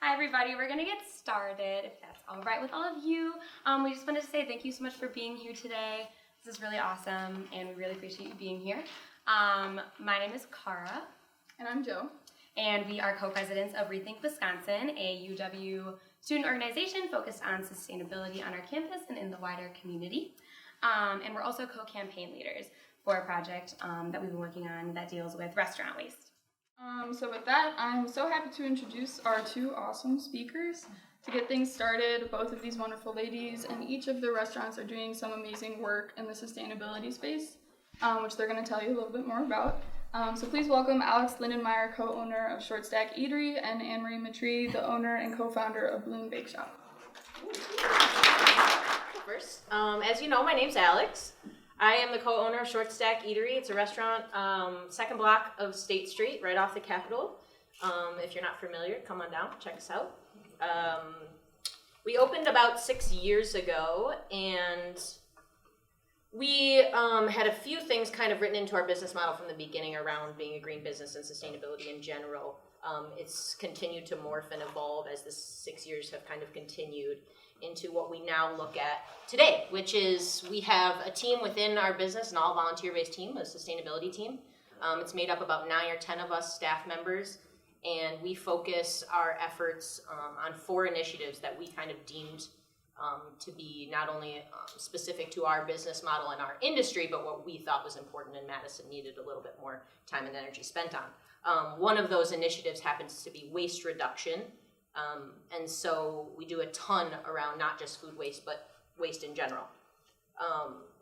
Hi everybody, we're gonna get started, if that's all right with all of you. We just wanted to say thank you so much for being here today. This is really awesome, and we really appreciate you being here. My name is Cara. And I'm Joe. And we are co-presidents of REthink Wisconsin, a UW student organization focused on sustainability on our campus and in the wider community. And we're also co-campaign leaders for a project that we've been working on that deals with restaurant waste. So with that, I'm so happy to introduce our two awesome speakers. To get things started, both of these wonderful ladies and each of their restaurants are doing some amazing work in the sustainability space, which they're going to tell you a little bit more about. So please welcome Alex Lindenmeyer, co-owner of Shortstack Eatery, and Annemarie Maitri, the owner and co-founder of Bloom Bake Shop. First, as you know, my name's Alex. I am the co-owner of Shortstack Eatery. It's a restaurant, second block of State Street, right off the Capitol. If you're not familiar, come on down, check us out. We opened about 6 years ago, and we had a few things kind of written into our business model from the beginning around being a green business and sustainability in general. It's continued to morph and evolve as the 6 years have kind of continued into what we now look at today, which is we have a team within our business, an all volunteer-based team, a sustainability team. It's made up about 9 or 10 of us staff members, and we focus our efforts on 4 initiatives that we kind of deemed to be not only specific to our business model and our industry, but what we thought was important and Madison needed a little bit more time and energy spent on. One of those initiatives happens to be waste reduction. And so we do a ton around not just food waste, but waste in general.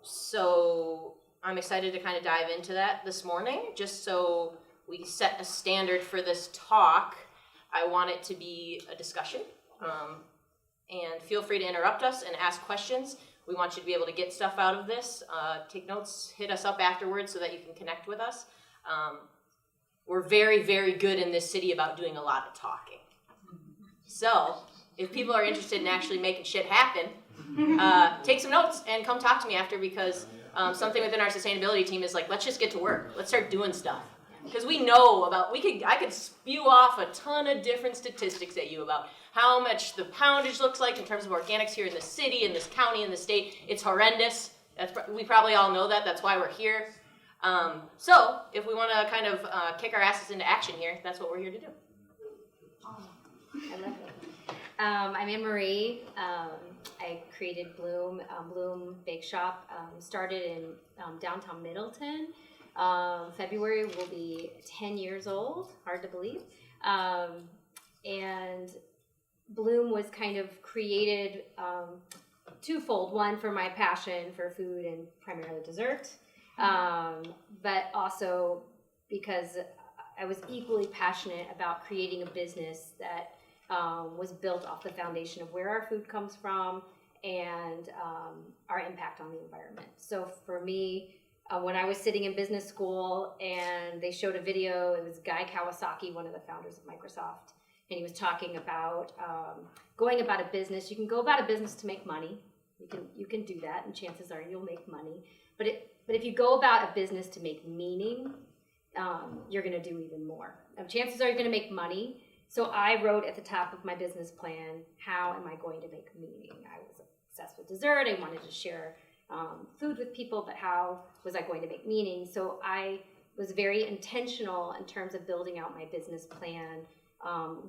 So I'm excited to kind of dive into that this morning, just so we set a standard for this talk. I want it to be a discussion, and feel free to interrupt us and ask questions. We want you to be able to get stuff out of this, take notes, hit us up afterwards so that you can connect with us. We're very, very good in this city about doing a lot of talking. So, if people are interested in actually making shit happen, take some notes and come talk to me after, because something within our sustainability team is like, let's just get to work. Let's start doing stuff. Because we know about, I could spew off a ton of different statistics at you about how much the poundage looks like in terms of organics here in the city, in this county, in the state. It's horrendous. We probably all know that. That's why we're here. So, if we want to kind of kick our asses into action here, that's what we're here to do. I love it. I'm Annemarie. I created Bloom Bake Shop. Started in downtown Middleton. February will be 10 years old. Hard to believe. And Bloom was kind of created twofold. One, for my passion for food and primarily dessert, but also because I was equally passionate about creating a business that was built off the foundation of where our food comes from and our impact on the environment. So for me, when I was sitting in business school and they showed a video, it was Guy Kawasaki, one of the founders of Microsoft, and he was talking about going about a business. You can go about a business to make money. You can do that, and chances are you'll make money. But if you go about a business to make meaning, you're going to do even more. Chances are you're going to make money. So I wrote at the top of my business plan, how am I going to make meaning? I was obsessed with dessert. I wanted to share food with people, but how was I going to make meaning? So I was very intentional in terms of building out my business plan,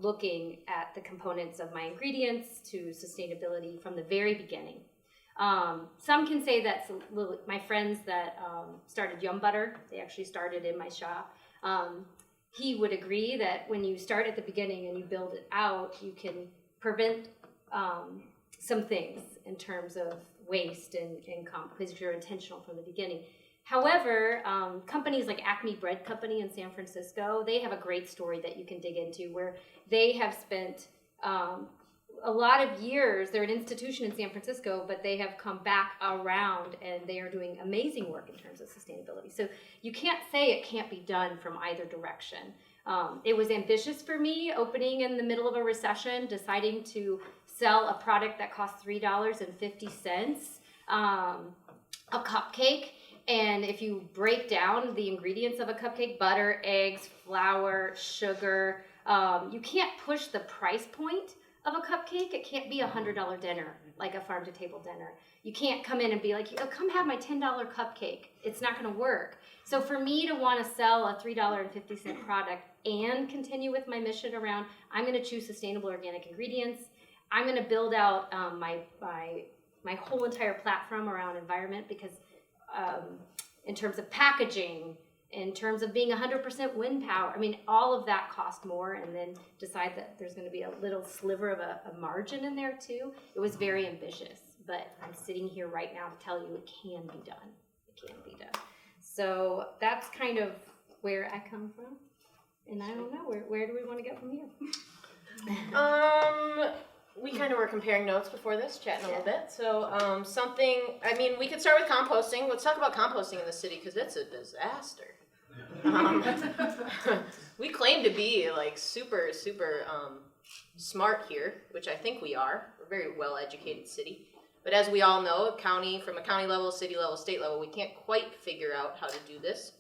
looking at the components of my ingredients to sustainability from the very beginning. Some can say that my friends that started Yum Butter, they actually started in my shop. He would agree that when you start at the beginning and you build it out, you can prevent some things in terms of waste and because you're intentional from the beginning. However, companies like Acme Bread Company in San Francisco, they have a great story that you can dig into where they have spent a lot of years. They're an institution in San Francisco, but they have come back around and they are doing amazing work in terms of sustainability. So you can't say it can't be done from either direction. It was ambitious for me, opening in the middle of a recession, deciding to sell a product that cost $3.50, a cupcake. And if you break down the ingredients of a cupcake, butter, eggs, flour, sugar, You can't push the price point of a cupcake. It can't be $100 dinner, like a farm to table dinner. You can't come in and be like, oh, come have my $10 cupcake. It's not going to work. So for me to want to sell a $3.50 product and continue with my mission around, I'm going to choose sustainable organic ingredients. I'm going to build out my whole entire platform around environment, because in terms of packaging, in terms of being 100% wind power, I mean, all of that cost more, and then decide that there's going to be a little sliver of a margin in there too. It was very ambitious, but I'm sitting here right now to tell you it can be done. It can be done. So that's kind of where I come from. And I don't know, where do we want to go from here? We kind of were comparing notes before this, chatting a little bit. So we could start with composting. Let's talk about composting in the city, because it's a disaster. We claim to be like super smart here, which I think we are. We're a very well-educated city. But as we all know, from a county level, city level, state level, we can't quite figure out how to do this.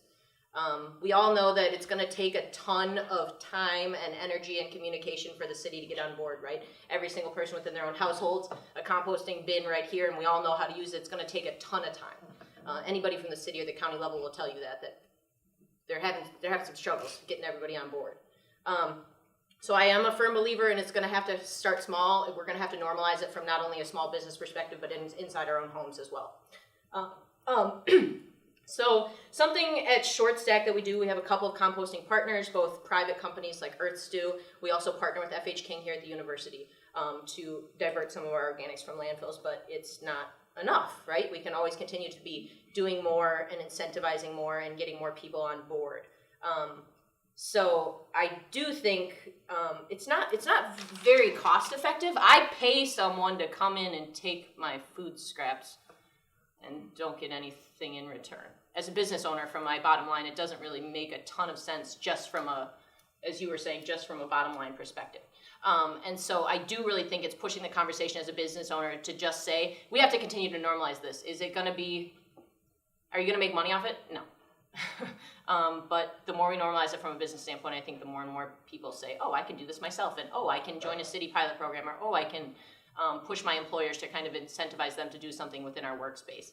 We all know that it's going to take a ton of time and energy and communication for the city to get on board, right? Every single person within their own households, a composting bin right here, and we all know how to use it. It's going to take a ton of time. Anybody from the city or the county level will tell you that they're having some struggles getting everybody on board. So I am a firm believer, and it's going to have to start small. We're going to have to normalize it from not only a small business perspective, but inside our own homes as well. So something at Shortstack that we do, we have a couple of composting partners, both private companies like EarthStew. We also partner with F.H. King here at the university to divert some of our organics from landfills, but it's not enough, right? We can always continue to be doing more and incentivizing more and getting more people on board. So I do think it's not very cost effective. I pay someone to come in and take my food scraps and don't get anything in return. As a business owner, from my bottom line, it doesn't really make a ton of sense just from as you were saying, just from a bottom line perspective. And so I do really think it's pushing the conversation as a business owner to just say, we have to continue to normalize this. Are you going to make money off it? No. But the more we normalize it from a business standpoint, I think the more and more people say, oh, I can do this myself, and oh, I can join a city pilot program, or oh, I can push my employers to kind of incentivize them to do something within our workspace.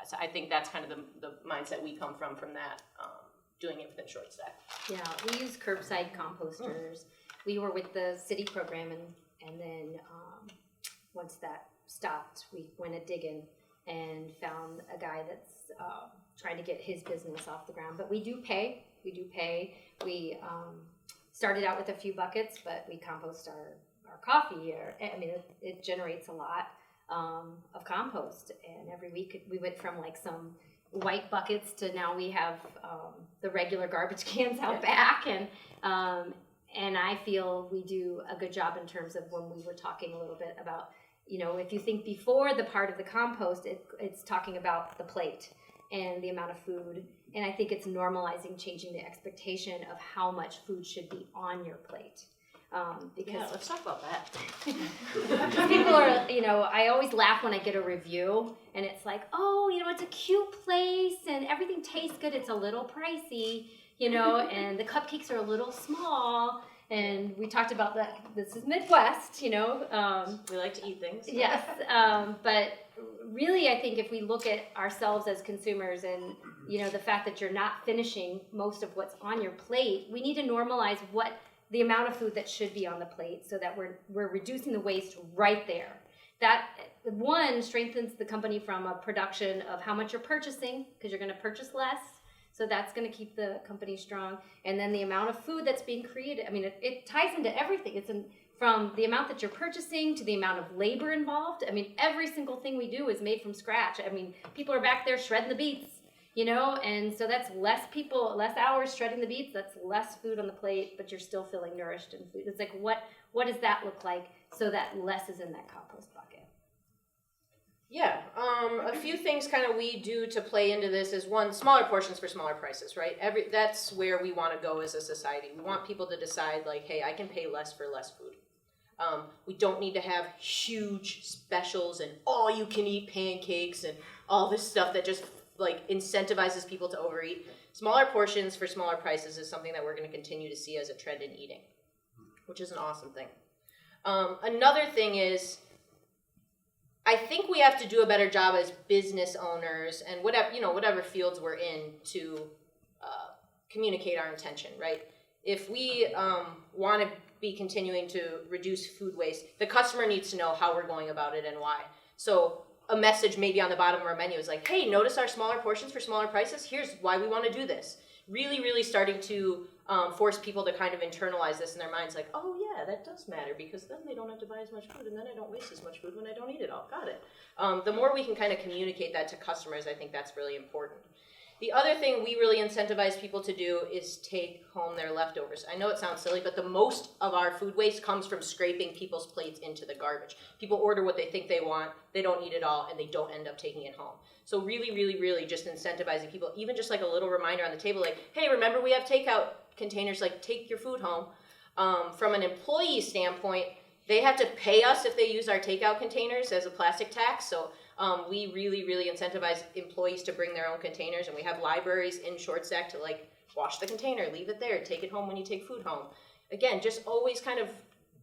So I think that's kind of the mindset we come from that, doing it within Shortstack. Yeah, we use curbside composters. We were with the city program, and then once that stopped, we went a digging and found a guy that's trying to get his business off the ground. But we do pay. We started out with a few buckets, but we compost our coffee. It generates a lot of compost. And every week we went from like some white buckets to now we have the regular garbage cans out back. And I feel we do a good job in terms of when we were talking a little bit about, if you think before the part of the compost, it's talking about the plate and the amount of food. And I think it's normalizing, changing the expectation of how much food should be on your plate. Because let's talk about that. People are, I always laugh when I get a review and it's like, oh, it's a cute place and everything tastes good. It's a little pricey, and the cupcakes are a little small. And we talked about that. This is Midwest, we like to eat things. Yes. But really, I think if we look at ourselves as consumers and, the fact that you're not finishing most of what's on your plate, we need to normalize the amount of food that should be on the plate so that we're reducing the waste right there. That, one, strengthens the company from a production of how much you're purchasing, because you're going to purchase less. So that's going to keep the company strong. And then the amount of food that's being created, it ties into everything. It's from the amount that you're purchasing to the amount of labor involved. Every single thing we do is made from scratch. People are back there shredding the beets, and so that's less hours shredding the beets. That's less food on the plate, but you're still feeling nourished in food. It's like, what does that look like so that less is in that compost bucket? Yeah, a few things kind of we do to play into this is, one, smaller portions for smaller prices, right? That's where we want to go as a society. We want people to decide, like, hey, I can pay less for less food. We don't need to have huge specials and all-you-can-eat pancakes and all this stuff that just incentivizes people to overeat. Smaller portions for smaller prices is something that we're going to continue to see as a trend in eating, which is an awesome thing. Another thing is, I think we have to do a better job as business owners and whatever fields we're in to communicate our intention, right? If we want to be continuing to reduce food waste, the customer needs to know how we're going about it and why. So a message maybe on the bottom of our menu is like, hey, notice our smaller portions for smaller prices? Here's why we want to do this. Really, really starting to force people to kind of internalize this in their minds, like, oh yeah, that does matter, because then they don't have to buy as much food, and then I don't waste as much food when I don't eat it all. Got it. The more we can kind of communicate that to customers, I think that's really important. The other thing we really incentivize people to do is take home their leftovers. I know it sounds silly, but the most of our food waste comes from scraping people's plates into the garbage. People order what they think they want, they don't eat it all, and they don't end up taking it home. So really, really, really just incentivizing people, even just like a little reminder on the table, like, hey, remember we have takeout containers, like take your food home. From an employee standpoint, they have to pay us if they use our takeout containers as a plastic tax. So we really, really incentivize employees to bring their own containers, and we have libraries in Shortstack to like wash the container, leave it there, take it home when you take food home. Again, just always kind of,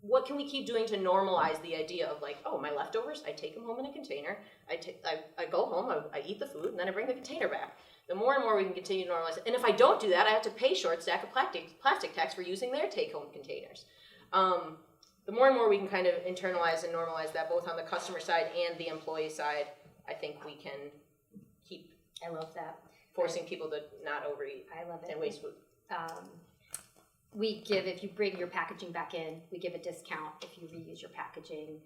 what can we keep doing to normalize the idea of like, oh, my leftovers, I take them home in a container, I go home, I eat the food, and then I bring the container back. The more and more we can continue to normalize it. And if I don't do that, I have to pay Shortstack a plastic tax for using their take-home containers. The more and more we can kind of internalize and normalize that, both on the customer side and the employee side, I think we can keep I love that. forcing people to not overeat I love it. and waste food. We give, if you bring your packaging back in, we give a discount if you reuse your packaging.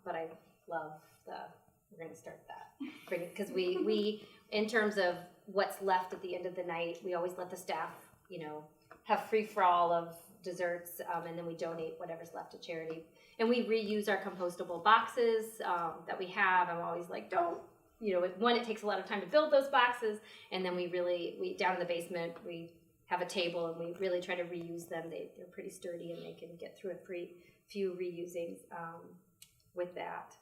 But I love we're going to start that. Because we, in terms of what's left at the end of the night, we always let the staff, have free-for-all of desserts, and then we donate whatever's left to charity. And we reuse our compostable boxes that we have. I'm always like, don't, one, it takes a lot of time to build those boxes, and then we down in the basement, we have a table, and we really try to reuse them. They're pretty sturdy, and they can get through a few reusings with that.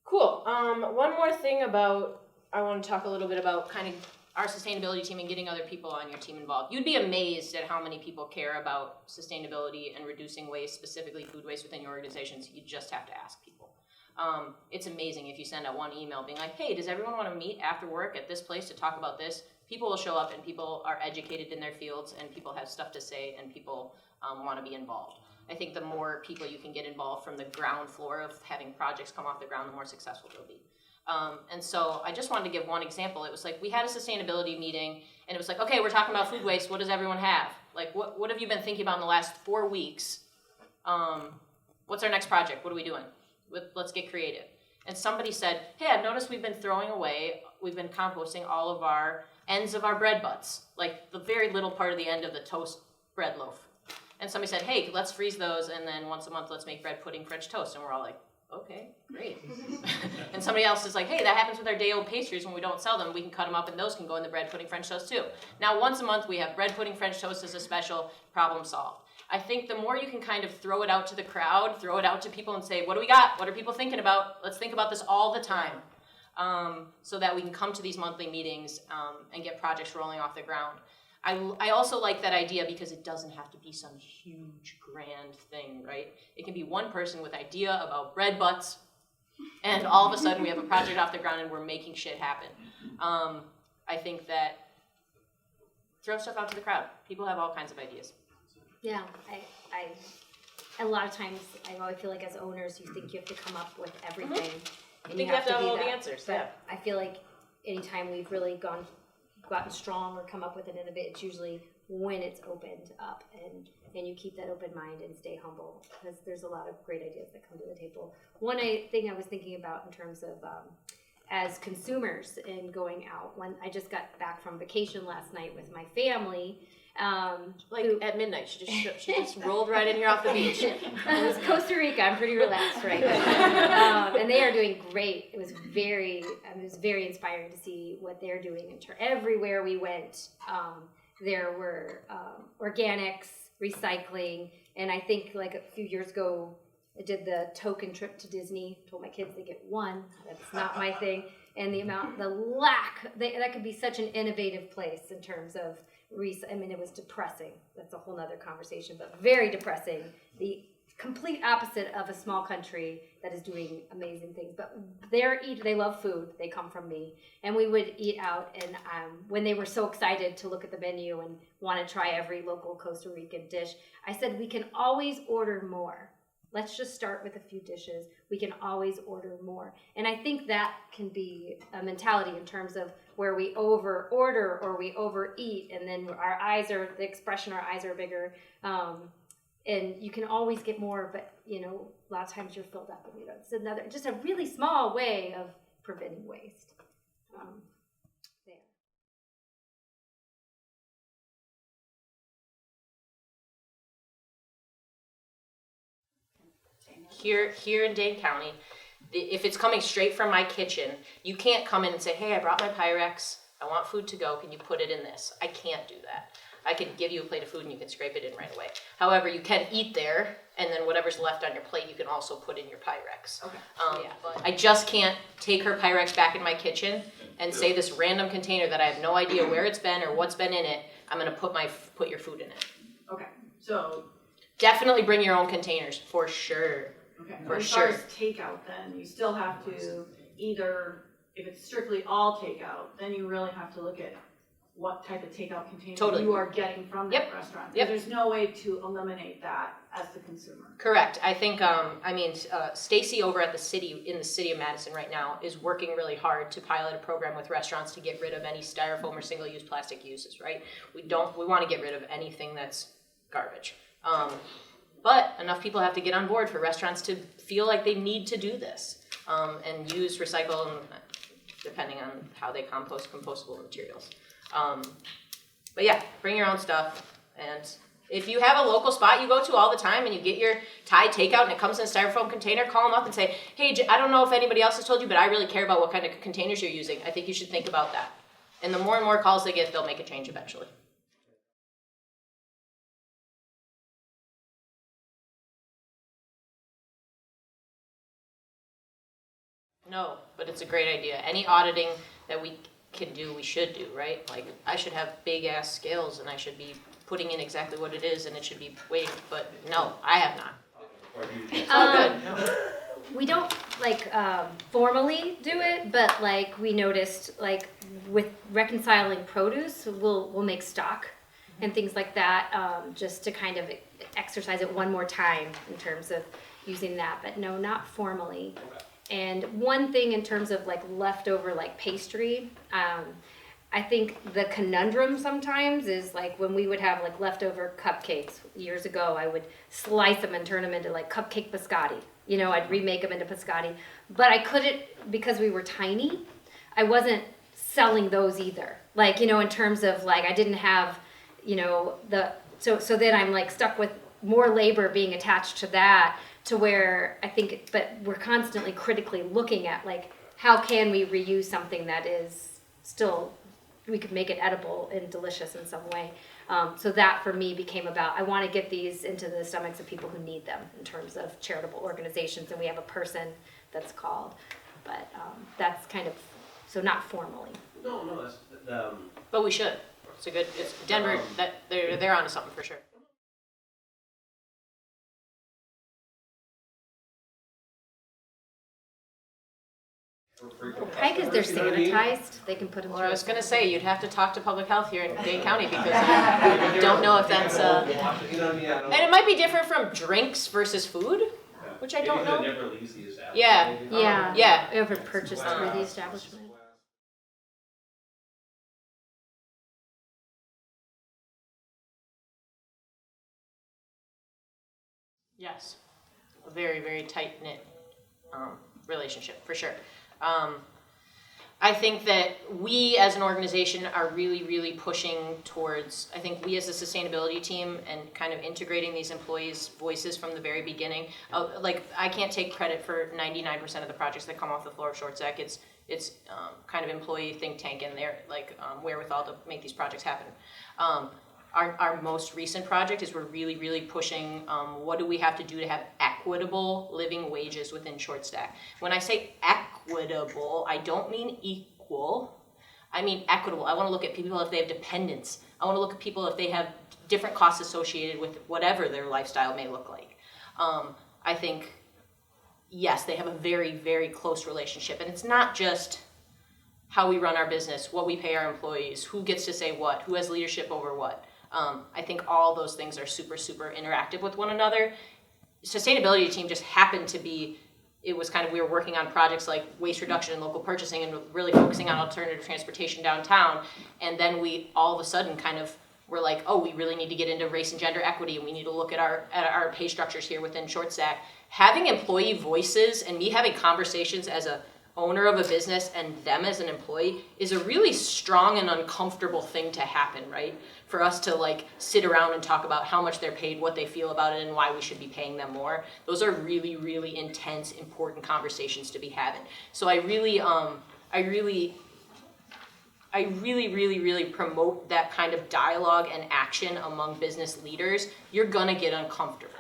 Cool. One more thing I want to talk a little bit about kind of our sustainability team and getting other people on your team involved. You'd be amazed at how many people care about sustainability and reducing waste, specifically food waste within your organizations. You just have to ask people. It's amazing if you send out one email being like, hey, does everyone want to meet after work at this place to talk about this? People will show up, and people are educated in their fields, and people have stuff to say, and people want to be involved. I think the more people you can get involved from the ground floor of having projects come off the ground, the more successful they'll be. And so I just wanted to give one example. It was like we had a sustainability meeting, and it was like, okay, we're talking about food waste. What does everyone have? Like, what have you been thinking about in the last 4 weeks? What's our next project? What are we doing? Let's get creative. And somebody said, hey, I've noticed we've been composting all of our ends of our bread butts, like the very little part of the end of the toast bread loaf. And somebody said, hey, let's freeze those, and then once a month, let's make bread pudding French toast. And we're all like, okay, great. And somebody else is like, hey, that happens with our day-old pastries when we don't sell them. We can cut them up, and those can go in the bread pudding French toast too. Now, once a month, we have bread pudding French toast as a special, problem solved. I think the more you can kind of throw it out to the crowd, throw it out to people and say, what do we got? What are people thinking about? Let's think about this all the time, so that we can come to these monthly meetings and get projects rolling off the ground. I also like that idea because it doesn't have to be some huge, grand thing, right? It can be one person with idea about bread butts, and all of a sudden we have a project off the ground and we're making shit happen. I think that throw stuff out to the crowd. People have all kinds of ideas. Yeah, I a lot of times I always feel like as owners, you think you have to come up with everything. Mm-hmm. And you have to have all be the that. answers. But Yeah. I feel like anytime we've really gotten strong or come up with an innovation, it's usually when it's opened up, and you keep that open mind and stay humble, because there's a lot of great ideas that come to the table. One thing I was thinking about in terms of as consumers and going out, when I just got back from vacation last night with my family. At midnight, she just rolled right in here off the beach. It was Costa Rica. I'm pretty relaxed right now, and they are doing great. It was very inspiring to see what they're doing. Everywhere we went, there were organics, recycling, and I think like a few years ago, I did the token trip to Disney. Told my kids they get one. That's not my thing. and the lack, that could be such an innovative place in terms of, I mean, it was depressing. That's a whole nother conversation, but very depressing. The complete opposite of a small country that is doing amazing things. But they love food. They come from me. And we would eat out. And when they were so excited to look at the menu and want to try every local Costa Rican dish, I said, we can always order more. Let's just start with a few dishes. We can always order more. And I think that can be a mentality in terms of where we over order or we overeat, and then the expression, our eyes are bigger. And you can always get more, but a lot of times you're filled up, and it's just a really small way of preventing waste. There. Here in Dane County, if it's coming straight from my kitchen, you can't come in and say, hey, I brought my Pyrex, I want food to go, can you put it in this? I can't do that. I can give you a plate of food and you can scrape it in right away. However, you can eat there, and then whatever's left on your plate, you can also put in your Pyrex. Okay. But I just can't take her Pyrex back in my kitchen and say this random container that I have no idea where it's been or what's been in it, I'm gonna put your food in it. Okay, so, Definitely bring your own containers, for sure. okay, For as far sure. as takeout then, you still have to either, if it's strictly all takeout, then you really have to look at what type of takeout container Totally. you are getting from that restaurant. Yep. Because there's no way to eliminate that as the consumer. Correct. I think, Stacy over at in the city of Madison right now is working really hard to pilot a program with restaurants to get rid of any styrofoam or single-use plastic uses, right? We want to get rid of anything that's garbage. But enough people have to get on board for restaurants to feel like they need to do this, and use recycle, depending on how they compostable materials. But yeah, bring your own stuff. And if you have a local spot you go to all the time and you get your Thai takeout and it comes in a styrofoam container, call them up and say, hey, I don't know if anybody else has told you, but I really care about what kind of containers you're using. I think you should think about that. And the more and more calls they get, they'll make a change eventually. No, but it's a great idea. Any auditing that we can do, we should do, right? Like, I should have big ass scales and I should be putting in exactly what it is and it should be waiting, but no, I have not. It's all good. No. We don't formally do it, but we noticed with reconciling produce, we'll make stock and things like that, just to kind of exercise it one more time in terms of using that, but no, not formally. And one thing in terms of leftover pastry, I think the conundrum sometimes is when we would have leftover cupcakes years ago, I would slice them and turn them into cupcake biscotti. I'd remake them into biscotti, but I couldn't, because we were tiny, I wasn't selling those either. In terms of I didn't have, so then I'm stuck with more labor being attached to that, to where I think, but we're constantly critically looking at how can we reuse something that is still, we could make it edible and delicious in some way. So that for me became about, I want to get these into the stomachs of people who need them in terms of charitable organizations, and we have a person that's called, but that's kind of, so not formally. No, that's But we should. It's Denver, that they're onto something for sure. Probably because they're sanitized, they can put them Well, through. I was going to say, you'd have to talk to public health here in Dane County because I don't know if that's, and it might be different from drinks versus food, which I don't know. Never leaves the establishment. Yeah. Yeah. Ever purchased through the establishment. Yes, a very, very tight-knit relationship, for sure. I think that we as an organization are really, really pushing towards, I think we as a sustainability team and kind of integrating these employees' voices from the very beginning. I can't take credit for 99% of the projects that come off the floor of Shortstack. It's kind of employee think tank and their wherewithal to make these projects happen. Our most recent project is we're really, really pushing what do we have to do to have equitable living wages within Shortstack. When I say equitable. I don't mean equal. I mean equitable. I want to look at people if they have dependents. I want to look at people if they have different costs associated with whatever their lifestyle may look like. I think, yes, they have a very, very close relationship. And it's not just how we run our business, what we pay our employees, who gets to say what, who has leadership over what. I think all those things are super, super interactive with one another. Sustainability team just happened to be, it was kind of, we were working on projects like waste reduction and local purchasing and really focusing on alternative transportation downtown. And then we all of a sudden kind of were like, oh, we really need to get into race and gender equity, and we need to look at our pay structures here within Shortstack. Having employee voices and me having conversations as a owner of a business and them as an employee is a really strong and uncomfortable thing to happen, right? For us to like sit around and talk about how much they're paid, what they feel about it, and why we should be paying them more. Those are really, really intense, important conversations to be having. So I really promote that kind of dialogue and action among business leaders. You're gonna get uncomfortable.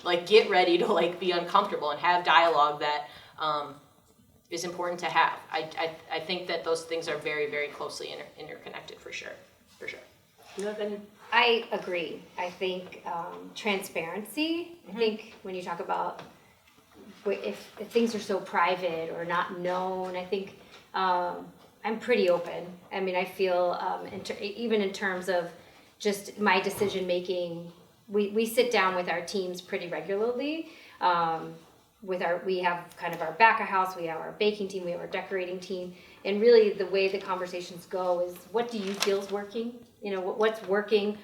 Like, get ready to like be uncomfortable and have dialogue that is important to have. I think that those things are very, very closely interconnected for sure. Do you have any? I agree. I think transparency. I think when you talk about if things are so private or not known, I think I'm pretty open. I mean, I feel even in terms of just my decision making, we sit down with our teams pretty regularly. We have kind of our back of house, we have our baking team, we have our decorating team, and really the way the conversations go is, what do you feel is working? You know, what's working,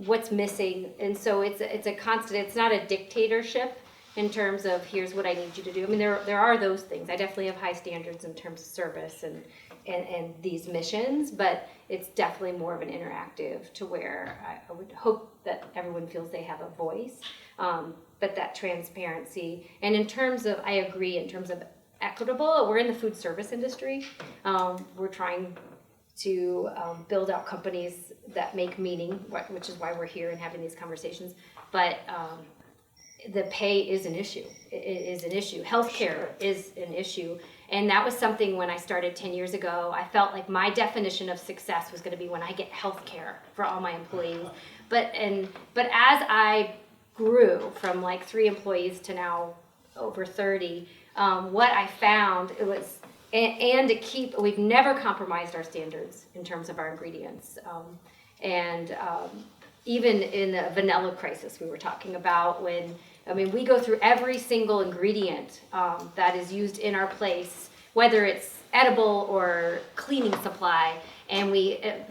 what's missing, and so it's a constant. It's not a dictatorship in terms of here's what I need you to do. I mean, there are those things. I definitely have high standards in terms of service and these missions, but it's definitely more of an interactive to where I would hope that everyone feels they have a voice. But that transparency, and in terms of, I agree, in terms of equitable, we're in the food service industry. We're trying to build out companies that make meaning, which is why we're here and having these conversations. But the pay is an issue. It is an issue. Healthcare is an issue. And that was something when I started 10 years ago, I felt like my definition of success was going to be when I get healthcare for all my employees. But as I grew from like 3 employees to now over 30, what I found, it was, and to keep, we've never compromised our standards in terms of our ingredients. Even in the vanilla crisis we were talking about, we go through every single ingredient that is used in our place, whether it's edible or cleaning supply, and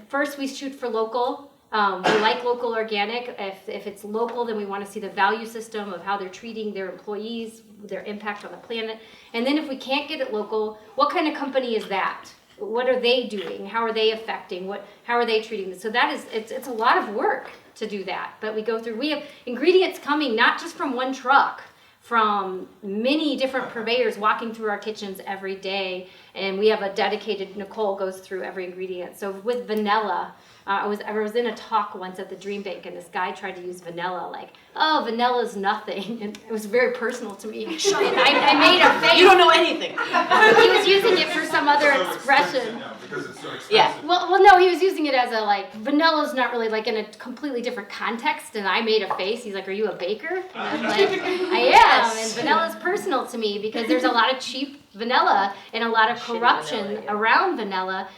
first we shoot for local. We like local organic. If it's local, then we want to see the value system of how they're treating their employees, their impact on the planet. And then if we can't get it local, what kind of company is that? What are they doing? How are they affecting? How are they treating this? So it's a lot of work to do that. But we have ingredients coming not just from one truck, from many different purveyors walking through our kitchens every day. And we have a dedicated, Nicole goes through every ingredient. So with vanilla, I was in a talk once at the Dream Bank, and this guy tried to use vanilla, like, oh, vanilla's nothing, and it was very personal to me. I made a face. You don't know anything. He was using it for some other expression. Because it's so expensive. Yeah. Well, no, he was using it as a, like, vanilla's not really, like, in a completely different context, and I made a face. He's like, are you a baker? And I'm like, I am, and vanilla's personal to me because there's a lot of cheap vanilla and a lot of corruption around vanilla.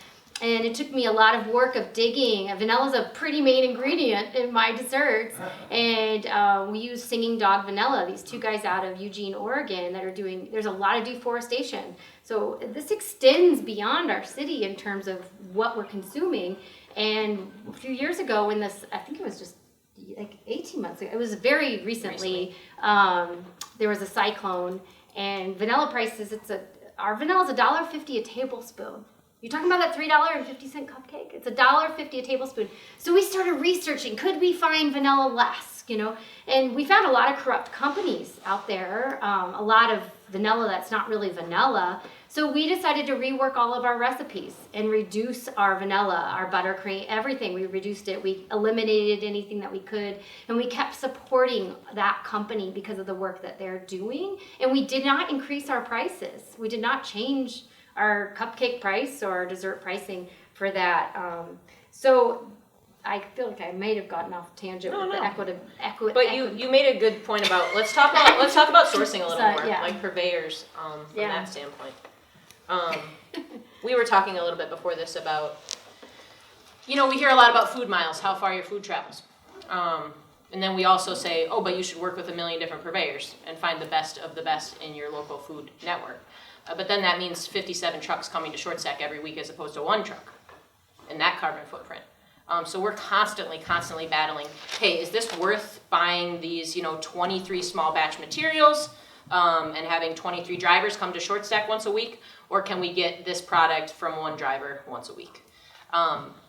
And it took me a lot of work of digging. Vanilla's a pretty main ingredient in my desserts. And we use Singing Dog Vanilla, these 2 guys out of Eugene, Oregon that are there's a lot of deforestation. So this extends beyond our city in terms of what we're consuming. And a few years ago when I think it was just like 18 months ago, it was very recently, there was a cyclone and vanilla prices, our vanilla's $1.50 a tablespoon. You're talking about that $3.50 cupcake? It's $1.50 a tablespoon. So we started researching, could we find vanilla less, And we found a lot of corrupt companies out there, a lot of vanilla that's not really vanilla. So we decided to rework all of our recipes and reduce our vanilla, our buttercream, everything. We reduced it. We eliminated anything that we could. And we kept supporting that company because of the work that they're doing. And we did not increase our prices. We did not change our cupcake price or our dessert pricing for that. So I feel like I might have gotten off tangent with the equity. But you made a good point about let's talk about sourcing a little more, yeah. like purveyors from that standpoint. We were talking a little bit before this about, we hear a lot about food miles, how far your food travels. And then we also say, oh, but you should work with a million different purveyors and find the best of the best in your local food network. But then that means 57 trucks coming to Shortstack every week as opposed to one truck and that carbon footprint. So we're constantly battling, hey, is this worth buying these, 23 small batch materials and having 23 drivers come to Shortstack once a week? Or can we get this product from one driver once a week?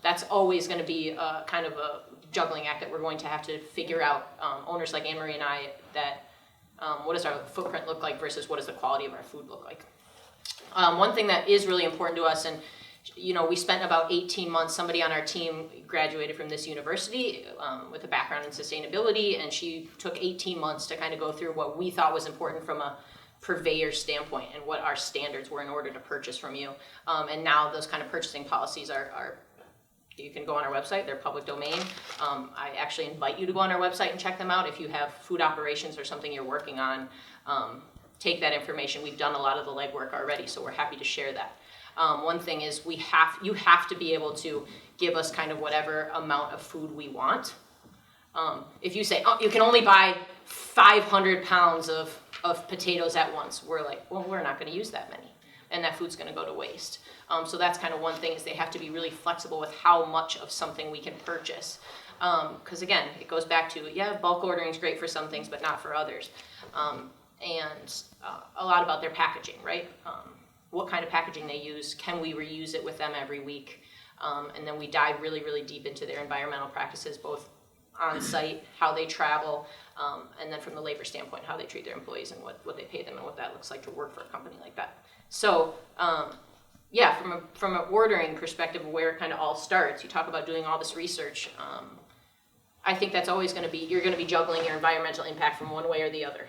That's always going to be a kind of a juggling act that we're going to have to figure out, owners like Annemarie and I, that what does our footprint look like versus what does the quality of our food look like? One thing that is really important to us, and we spent about 18 months, somebody on our team graduated from this university with a background in sustainability, and she took 18 months to kind of go through what we thought was important from a purveyor standpoint and what our standards were in order to purchase from you. And now those kind of purchasing policies are you can go on our website, they're public domain. I actually invite you to go on our website and check them out. If you have food operations or something you're working on, take that information. We've done a lot of the legwork already, so we're happy to share that. One thing is you have to be able to give us kind of whatever amount of food we want. If you say, oh, you can only buy 500 pounds of potatoes at once, we're like, well, we're not going to use that many, and that food's going to go to waste. So that's kind of one thing, is they have to be really flexible with how much of something we can purchase. Because again, it goes back to, bulk ordering is great for some things, but not for others. And a lot about their packaging, right? What kind of packaging they use, can we reuse it with them every week? And then we dive really, really deep into their environmental practices, both on site, how they travel, and then from the labor standpoint, how they treat their employees and what they pay them and what that looks like to work for a company like that. So, from an ordering perspective, where it kind of all starts, you talk about doing all this research. I think that's always going to be, you're going to be juggling your environmental impact from one way or the other.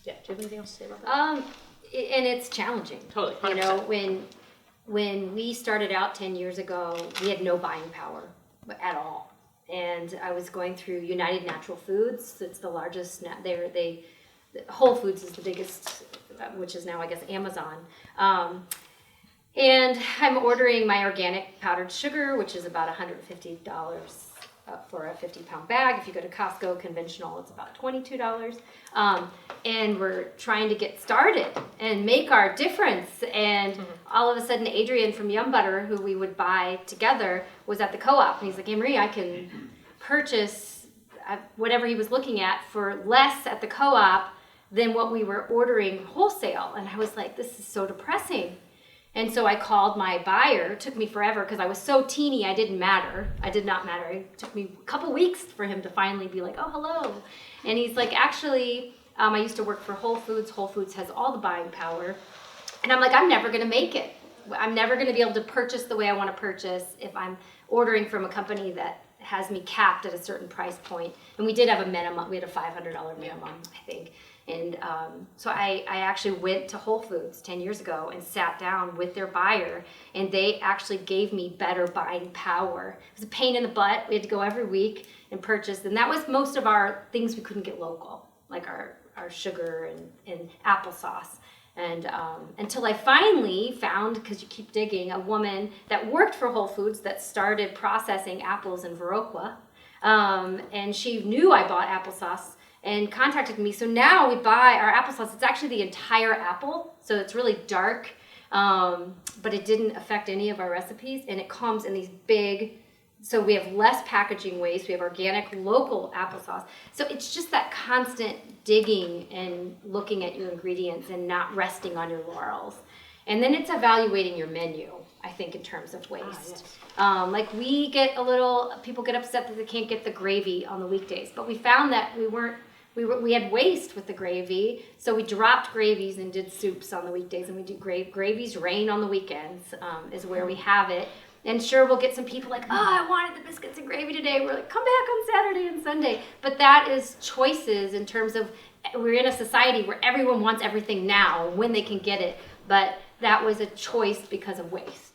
Do you have anything else to say about that? And it's challenging. Totally, 100%. When we started out 10 years ago, we had no buying power at all. And I was going through United Natural Foods. It's the largest. Whole Foods is the biggest, which is now, I guess, Amazon. And I'm ordering my organic powdered sugar, which is about $150 for a 50-pound bag. If you go to Costco conventional, it's about $22. And we're trying to get started and make our difference. And all of a sudden, Adrian from Yum Butter, who we would buy together, was at the co-op. And he's like, Annemarie, I can purchase whatever he was looking at for less at the co-op than what we were ordering wholesale. And I was like, this is so depressing. And so I called my buyer. It took me forever because I was so teeny, I didn't matter. I did not matter. It took me a couple weeks for him to finally be like, oh, hello. And he's like, actually, I used to work for Whole Foods. Whole Foods has all the buying power. And I'm like, I'm never going to make it. I'm never going to be able to purchase the way I want to purchase if I'm ordering from a company that has me capped at a certain price point. And we did have a minimum. We had a $500 minimum, I think. And so I actually went to Whole Foods 10 years ago and sat down with their buyer, and they actually gave me better buying power. It was a pain in the butt. We had to go every week and purchase. And that was most of our things we couldn't get local, like our sugar and applesauce. And until I finally found, because you keep digging, a woman that worked for Whole Foods that started processing apples in Viroqua. And she knew I bought applesauce and contacted me. So now we buy our applesauce. It's actually the entire apple, so it's really dark, but it didn't affect any of our recipes. And it comes in these big, so we have less packaging waste. We have organic, local applesauce. So it's just that constant digging and looking at your ingredients and not resting on your laurels. And then it's evaluating your menu, I think, in terms of waste. Like we get people get upset that they can't get the gravy on the weekdays, but we found that we weren't we had waste with the gravy, so we dropped gravies and did soups on the weekdays, and we do gravies rain on the weekends, is where we have it. And sure, we'll get some people like, oh, I wanted the biscuits and gravy today. We're like, come back on Saturday and Sunday. But that is choices in terms of, we're in a society where everyone wants everything now when they can get it. But that was a choice because of waste.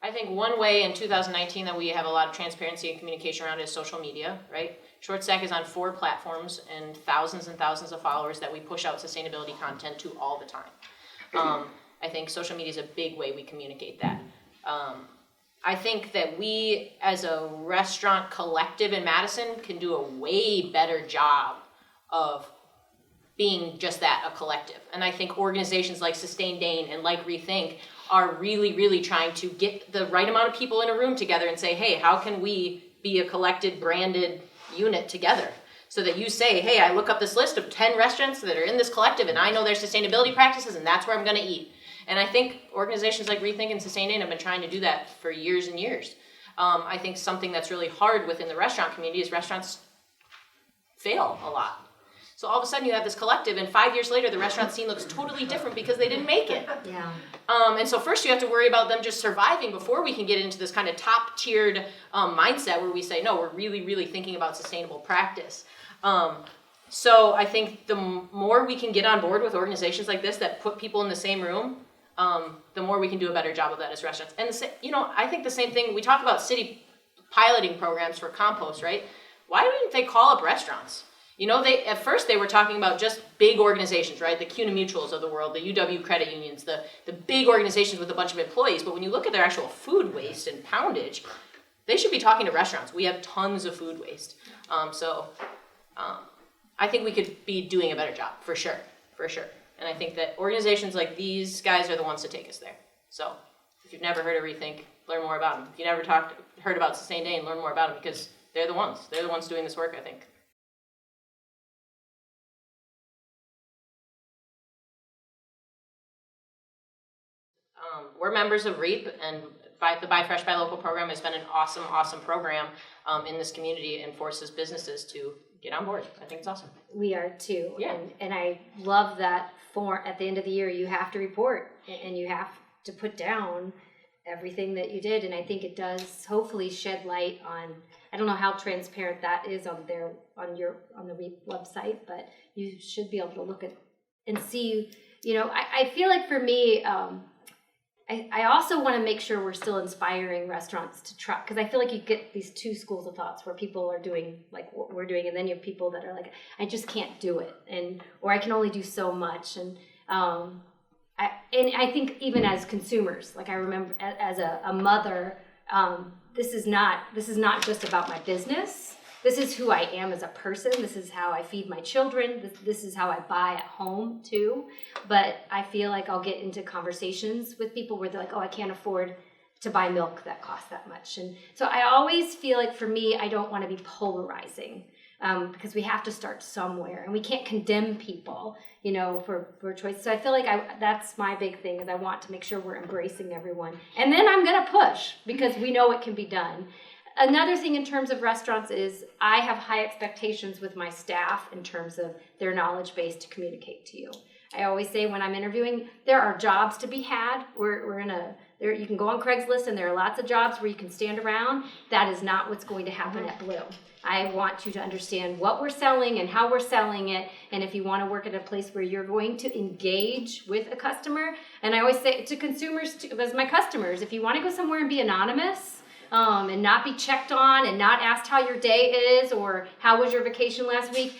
I think one way in 2019 that we have a lot of transparency and communication around is social media, right? Shortstack is on 4 platforms and thousands of followers that we push out sustainability content to all the time. I think social media is a big way we communicate that. I think that we, as a restaurant collective in Madison, can do a way better job of being just that, a collective. And I think organizations like Sustain Dane and like REthink are really trying to get the right amount of people in a room together and say, hey, how can we be a collected, branded unit together? So that you say, hey, I look up this list of 10 restaurants that are in this collective and I know their sustainability practices and that's where I'm gonna eat. And I think organizations like REthink and Sustain Dane have been trying to do that for years and years. I think something that's really hard within the restaurant community is restaurants fail a lot. So all of a sudden you have this collective and 5 years later the restaurant scene looks totally different because they didn't make it. Yeah. And so first you have to worry about them just surviving before we can get into this kind of top-tiered mindset where we say, no, we're really thinking about sustainable practice. So I think the more we can get on board with organizations like this that put people in the same room, the more we can do a better job of that as restaurants. And I think the same thing, we talk about city piloting programs for compost, right? Why didn't they call up restaurants? At first they were talking about just big organizations, right? The CUNA Mutuals of the world, the UW credit unions, the big organizations with a bunch of employees. But when you look at their actual food waste and poundage, they should be talking to restaurants. We have tons of food waste. I think we could be doing a better job, for sure. And I think that organizations like these guys are the ones to take us there. So if you've never heard of REthink, learn more about them. If you never heard about Sustain Dane, learn more about them because they're the ones. They're the ones doing this work, I think. We're members of REAP, and the Buy Fresh, Buy Local program has been an awesome program in this community and forces businesses to get on board. I think it's awesome. We are too. Yeah. And I love that at the end of the year you have to report and you have to put down everything that you did. And I think it does hopefully shed light on, I don't know how transparent that is on the REAP website, but you should be able to look at and see, I feel like for me, I also want to make sure we're still inspiring restaurants to try, because I feel like you get these two schools of thoughts where people are doing like what we're doing, and then you have people that are like, I just can't do it, or I can only do so much, and I think even as consumers, like I remember as a mother, this is not just about my business. This is who I am as a person. This is how I feed my children. This is how I buy at home too. But I feel like I'll get into conversations with people where they're like, oh, I can't afford to buy milk that costs that much. And so I always feel like for me, I don't want to be polarizing because we have to start somewhere and we can't condemn people, for choice. So I feel like that's my big thing is I want to make sure we're embracing everyone. And then I'm going to push because we know it can be done. Another thing in terms of restaurants is I have high expectations with my staff in terms of their knowledge base to communicate to you. I always say when I'm interviewing, there are jobs to be had. You can go on Craigslist and there are lots of jobs where you can stand around. That is not what's going to happen at Bloom. I want you to understand what we're selling and how we're selling it. And if you want to work at a place where you're going to engage with a customer, and I always say to consumers, as my customers, if you want to go somewhere and be anonymous, and not be checked on and not asked how your day is or how was your vacation last week,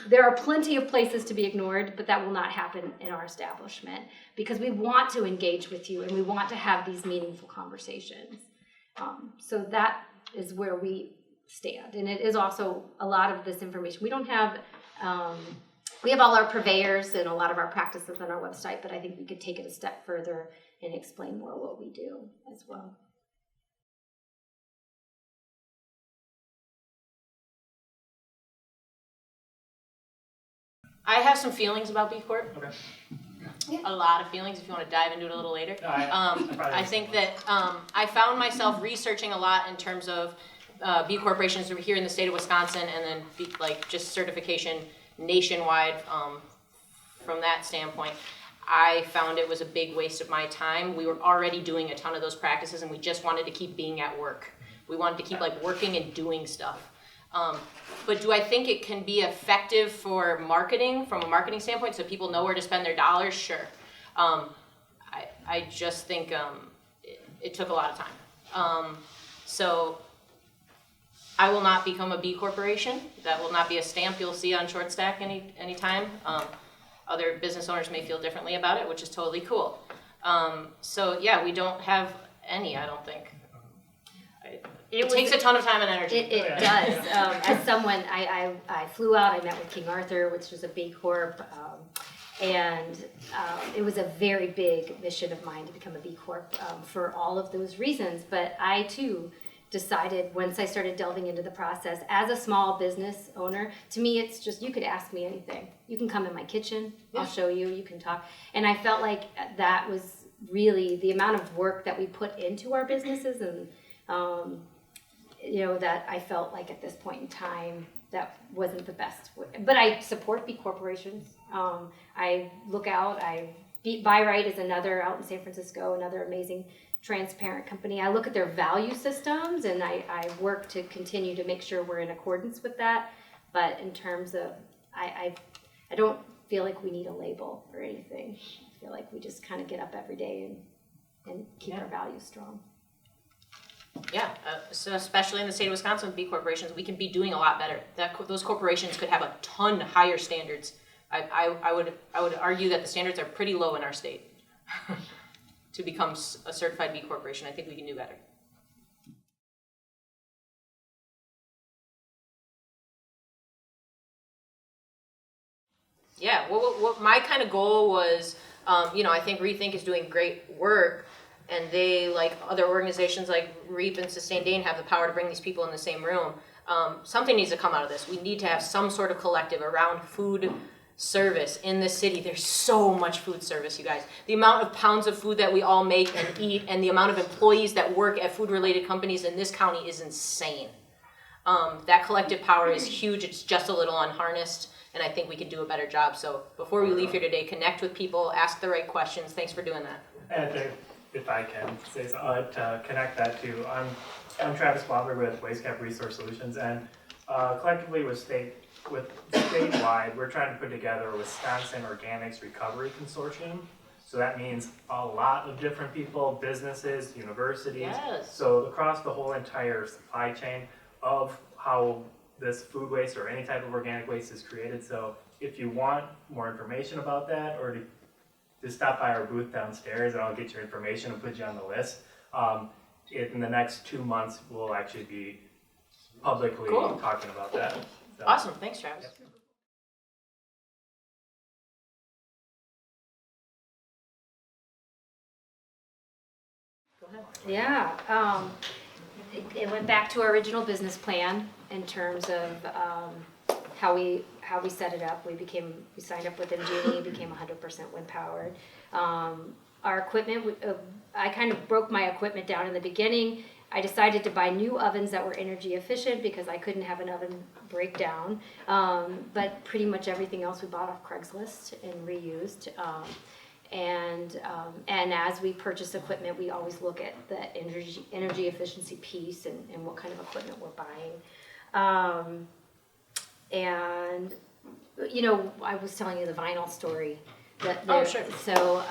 there are plenty of places to be ignored, but that will not happen in our establishment because we want to engage with you and we want to have these meaningful conversations. So that is where we stand. And it is also a lot of this information. We don't have, we have all our purveyors and a lot of our practices on our website, but I think we could take it a step further and explain more what we do as well. I have some feelings about B Corp. Okay. a lot of feelings if you want to dive into it a little later. No, I think that I found myself researching a lot in terms of B corporations here in the state of Wisconsin, and then just certification nationwide. From that standpoint, I found it was a big waste of my time. We were already doing a ton of those practices, and we just wanted to keep being at work. We wanted to keep working and doing stuff. But do I think it can be effective for marketing, from a marketing standpoint, so people know where to spend their dollars? Sure. I just think it took a lot of time. So I will not become a B corporation. That will not be a stamp you'll see on Shortstack anytime. Other business owners may feel differently about it, which is totally cool. So yeah, we don't have any, I don't think. It takes a ton of time and energy. It does. As someone, I flew out, I met with King Arthur, which was a B Corp, and it was a very big mission of mine to become a B Corp for all of those reasons. But I too decided, once I started delving into the process, as a small business owner, to me it's just, you could ask me anything. You can come in my kitchen, I'll show you, you can talk. And I felt like that was really the amount of work that we put into our businesses, and that I felt like at this point in time that wasn't the best way. But I support B corporations. I look out. Buy Right is another out in San Francisco, another amazing transparent company. I look at their value systems, and I work to continue to make sure we're in accordance with that. But in terms of, I don't feel like we need a label or anything. I feel like we just kind of get up every day and keep our values strong. Yeah, so especially in the state of Wisconsin with B corporations, we can be doing a lot better. Those corporations could have a ton higher standards. I would argue that the standards are pretty low in our state. To become a certified B corporation, I think we can do better. Yeah, what my kind of goal was, I think REthink is doing great work, and they, like other organizations like REAP and Sustain Dane, have the power to bring these people in the same room. Something needs to come out of this. We need to have some sort of collective around food service in the city. There's so much food service, you guys. The amount of pounds of food that we all make and eat, and the amount of employees that work at food-related companies in this county is insane. That collective power is huge. It's just a little unharnessed, and I think we can do a better job. So before we leave here today, connect with people, ask the right questions. Thanks for doing that. And if I can say so, to connect that to, I'm Travis Blomberg with WasteCap Resource Solutions, and collectively with statewide, we're trying to put together a Wisconsin Organics Recovery Consortium. So that means a lot of different people, businesses, universities. Yes. So across the whole entire supply chain of how this food waste or any type of organic waste is created. So if you want more information about that, or to stop by our booth downstairs, and I'll get your information and put you on the list. In the next 2 months, we'll actually be publicly talking about that. So. Awesome, thanks, Travis. Yep. Go ahead. Yeah, it went back to our original business plan in terms of how we set it up. We signed up with MG&E, became 100% wind powered. Our equipment, I kind of broke my equipment down in the beginning. I decided to buy new ovens that were energy efficient because I couldn't have an oven break down. But pretty much everything else we bought off Craigslist and reused. And as we purchase equipment, we always look at the energy efficiency piece and what kind of equipment we're buying. And I was telling you the vinyl story. Sure. So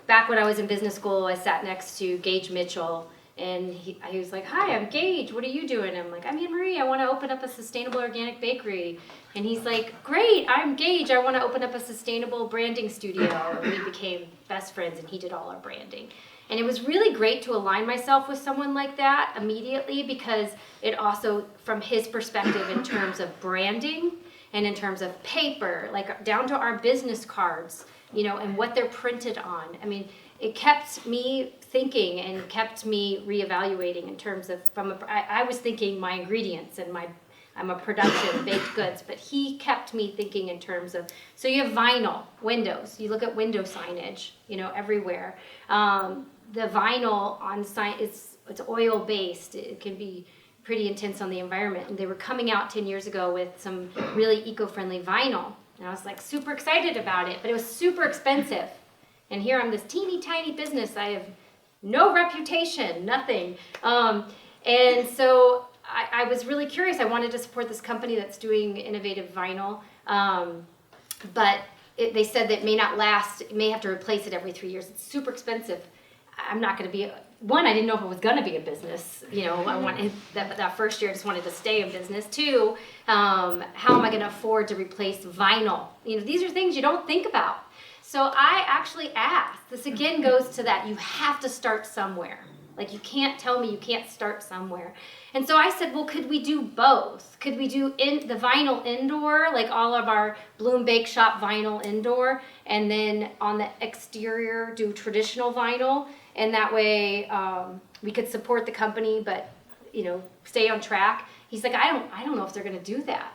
back when I was in business school, I sat next to Gage Mitchell, and he was like, "Hi, I'm Gage. What are you doing?" I'm like, "I'm Annemarie. I want to open up a sustainable organic bakery." And he's like, "Great, I'm Gage. I want to open up a sustainable branding studio." And we became best friends, and he did all our branding. And it was really great to align myself with someone like that immediately, because it also, from his perspective in terms of branding and in terms of paper, like down to our business cards, and what they're printed on. I mean, it kept me thinking and kept me reevaluating in terms of I was thinking my ingredients and I'm a production, baked goods, but he kept me thinking in terms of, so you have vinyl, windows, you look at window signage, everywhere. The vinyl on sign, it's oil-based, it can be pretty intense on the environment, and they were coming out 10 years ago with some really eco-friendly vinyl, and I was like super excited about it, but it was super expensive. And here I'm this teeny tiny business, I have no reputation, nothing. And so I was really curious. I wanted to support this company that's doing innovative vinyl, but they said that it may not last. It may have to replace it every 3 years. It's super expensive. I'm not going to be one. I didn't know if it was going to be a business. I wanted that first year. I just wanted to stay in business. Two, how am I going to afford to replace vinyl? These are things you don't think about. So I actually asked. This again goes to that you have to start somewhere. Like, you can't tell me you can't start somewhere. And so I said, well, could we do both? Could we do the vinyl indoor, like all of our Bloom Bake Shop vinyl indoor, and then on the exterior do traditional vinyl? And that way we could support the company, but stay on track. He's like, I don't know if they're going to do that.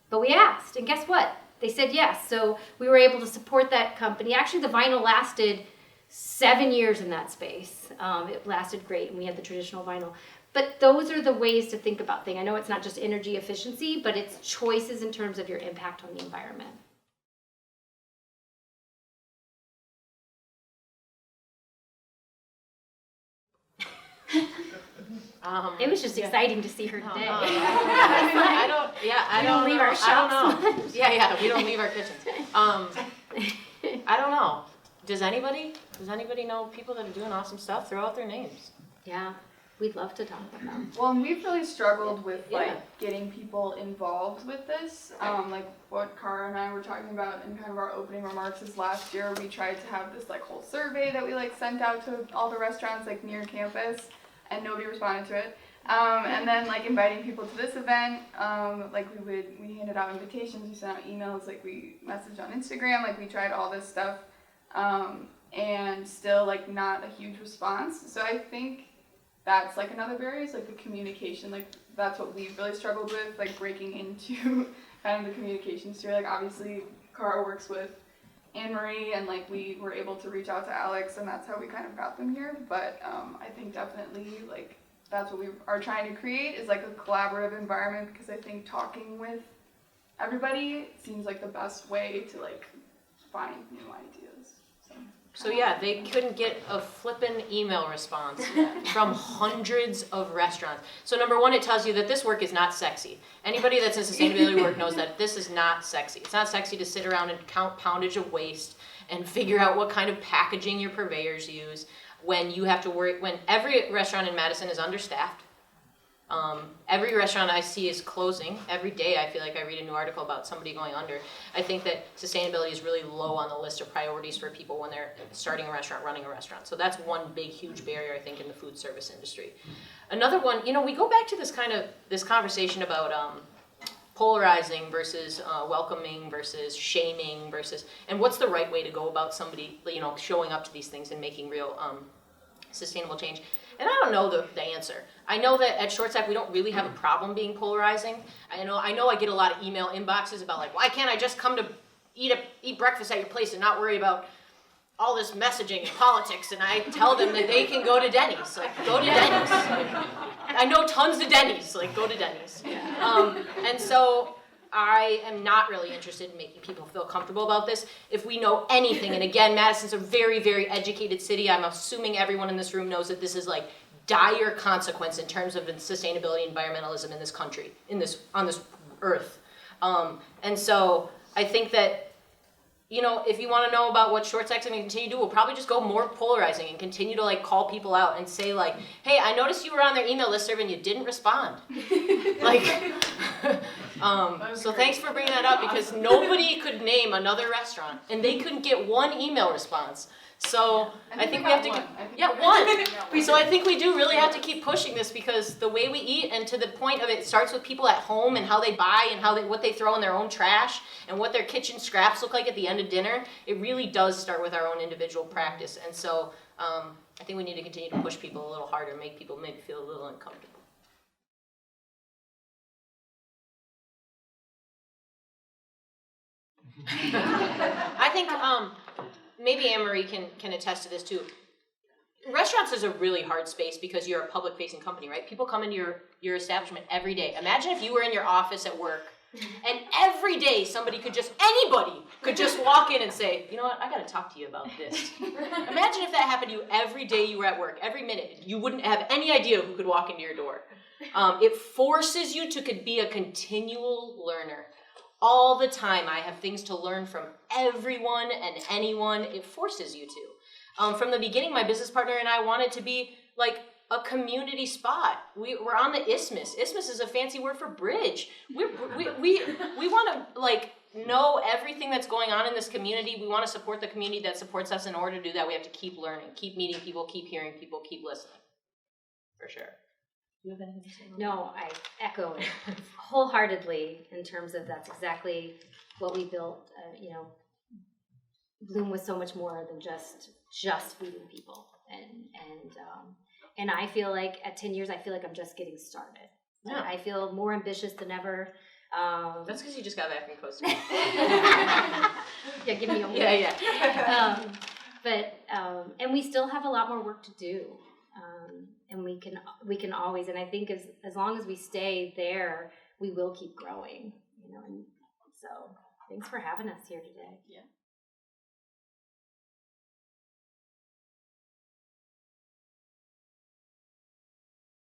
But we asked, and guess what? They said yes. So we were able to support that company. Actually, the vinyl lasted 7 years in that space. It lasted great, and we had the traditional vinyl. But those are the ways to think about things. I know it's not just energy efficiency, but it's choices in terms of your impact on the environment. It was just exciting to see her today. I don't leave our shops. We don't leave our kitchens. I don't know. Does anybody know people that are doing awesome stuff? Throw out their names. Yeah, we'd love to talk about them. Well, and we've really struggled with getting people involved with this. Like what Cara and I were talking about in kind of our opening remarks is last year we tried to have this whole survey that we sent out to all the restaurants near campus, and nobody responded to it. And then inviting people to this event, we handed out invitations, we sent out emails, we messaged on Instagram, we tried all this stuff. And still not a huge response. So I think that's another barrier is the communication. That's what we've really struggled with, breaking into kind of the communication sphere. Obviously Cara works with Annemarie, and we were able to reach out to Alex, and that's how we kind of got them here. But I think definitely that's what we are trying to create is a collaborative environment, because I think talking with everybody seems the best way to find new ideas. So yeah, they couldn't get a flippin' email response from hundreds of restaurants. So number one, it tells you that this work is not sexy. Anybody that's in sustainability work knows that this is not sexy. It's not sexy to sit around and count poundage of waste and figure out what kind of packaging your purveyors use when you have to work, when every restaurant in Madison is understaffed. Every restaurant I see is closing. Every day I feel like I read a new article about somebody going under. I think that sustainability is really low on the list of priorities for people when they're starting a restaurant, running a restaurant. So that's one big, huge barrier, I think, in the food service industry. Another one, we go back to this conversation about polarizing versus welcoming versus shaming versus, and what's the right way to go about somebody, showing up to these things and making real sustainable change. And I don't know the answer. I know that at Shortstack we don't really have a problem being polarizing. I know I get a lot of email inboxes about why can't I just come to eat breakfast at your place and not worry about all this messaging and politics, and I tell them that they can go to Denny's. Go to Denny's. I know tons of Denny's. Go to Denny's. And so I am not really interested in making people feel comfortable about this. If we know anything, and again, Madison's a very, very educated city. I'm assuming everyone in this room knows that this is dire consequence in terms of sustainability and environmentalism in this country, on this earth. And so I think that, if you want to know about what Shortstack's going to continue to do, we'll probably just go more polarizing and continue to call people out and say hey, I noticed you were on their email listserv and you didn't respond. So thanks for bringing that up, because nobody could name another restaurant and they couldn't get one email response. So I think we have to, one. So I think we do really have to keep pushing this, because the way we eat, and to the point of it starts with people at home and how they buy and what they throw in their own trash and what their kitchen scraps look like at the end of dinner. It really does start with our own individual practice. And so I think we need to continue to push people a little harder, make people maybe feel a little uncomfortable. I think maybe Annemarie can attest to this too. Restaurants is a really hard space because you're a public-facing company, right? People come into your establishment every day. Imagine if you were in your office at work, and every day anybody could just walk in and say, you know what, I gotta talk to you about this. Imagine if that happened to you every day you were at work, every minute. You wouldn't have any idea who could walk into your door. It forces you to be a continual learner. All the time I have things to learn from everyone and anyone. It forces you to. From the beginning, my business partner and I wanted to be like a community spot. We're on the isthmus. Isthmus is a fancy word for bridge. We want to like know everything that's going on in this community. We want to support the community that supports us. In order to do that, we have to keep learning, keep meeting people, keep hearing people, keep listening. For sure. Do you have anything to say? No, I echo it wholeheartedly in terms of that's exactly what we built. Bloom was so much more than just feeding people, and I feel like at 10 years, I feel like I'm just getting started. Yeah. I feel more ambitious than ever. That's because you just got back from Costa Rica. Yeah, give me a Yeah. And we still have a lot more work to do. And we can always, and I think as long as we stay there, we will keep growing, and so thanks for having us here today. Yeah.